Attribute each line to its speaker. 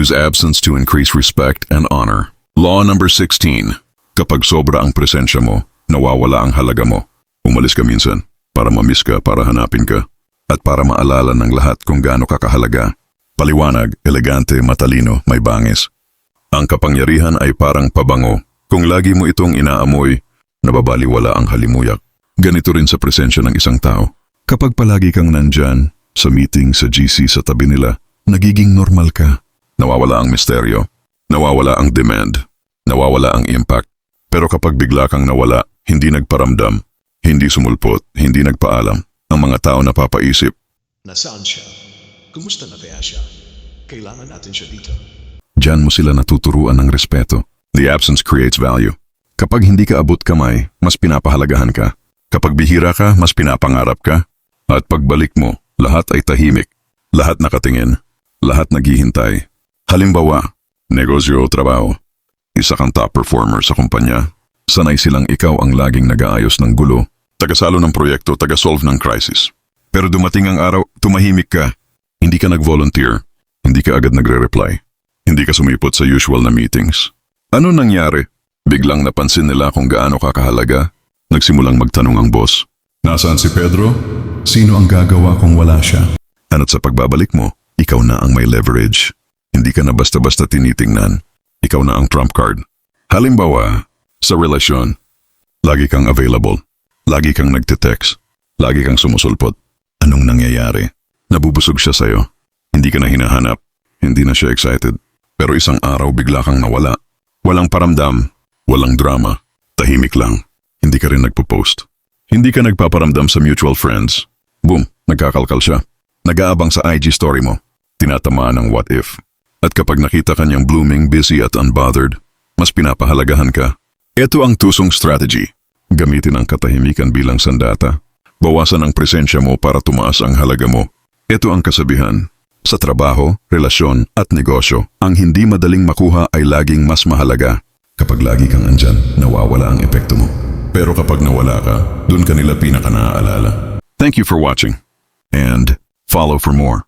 Speaker 1: Use absence to increase respect and honor. Law number 16. Kapag sobra ang presensya mo, nawawala ang halaga mo. Umalis ka minsan para mamiss ka, para hanapin ka, at para maalala ng lahat kung gaano ka kahalaga. Paliwanag, elegante, matalino, may bangis. Ang kapangyarihan ay parang pabango. Kung lagi mo itong inaamoy, nababaliwala ang halimuyak. Ganito rin sa presensya ng isang tao. Kapag palagi kang nandyan, sa meeting, sa GC, sa tabi nila, nagiging normal ka. Nawawala ang misteryo, nawawala ang demand, nawawala ang impact. Pero kapag bigla kang nawala, hindi nagparamdam, hindi sumulpot, hindi nagpaalam, ang mga tao napapaisip.
Speaker 2: Nasaan siya? Kumusta na kaya siya? Kailangan natin siya dito.
Speaker 1: Diyan mo sila natuturuan ng respeto. The absence creates value. Kapag hindi ka abot kamay, mas pinapahalagahan ka. Kapag bihira ka, mas pinapangarap ka. At pagbalik mo, lahat ay tahimik. Lahat nakatingin. Lahat naghihintay. Halimbawa, negosyo o trabaho. Isa kang top performer sa kumpanya. Sanay silang ikaw ang laging nag-aayos ng gulo, tagasalo ng proyekto, taga-solve ng crisis. Pero dumating ang araw, tumahimik ka. Hindi ka nag-volunteer. Hindi ka agad nagre-reply. Hindi ka sumipot sa usual na meetings. Ano nangyari? Biglang napansin nila kung gaano ka kahalaga. Nagsimulang magtanong ang boss. Nasaan si Pedro? Sino ang gagawa kung wala siya? At sa pagbabalik mo, ikaw na ang may leverage. Hindi ka na basta-basta tinitingnan. Ikaw na ang trump card. Halimbawa, sa relasyon, lagi kang available. Lagi kang nagte-text. Lagi kang sumusulpot. Anong nangyayari? Nabubusog siya sa'yo. Hindi ka na hinahanap. Hindi na siya excited. Pero isang araw bigla kang nawala. Walang paramdam. Walang drama. Tahimik lang. Hindi ka rin nagpo-post. Hindi ka nagpaparamdam sa mutual friends. Boom, nagkakalkal siya. Nag-aabang sa IG story mo. Tinatamaan ng what if. At kapag nakita ka niyang blooming, busy at unbothered, mas pinapahalagahan ka. Ito ang tusong strategy. Gamitin ang katahimikan bilang sandata. Bawasan ang presensya mo para tumaas ang halaga mo. Ito ang kasabihan. Sa trabaho, relasyon at negosyo, ang hindi madaling makuha ay laging mas mahalaga. Kapag lagi kang andyan, nawawala ang epekto mo. Pero kapag nawala ka, dun ka nila pinaka naaalala. Thank you for watching. And follow for more.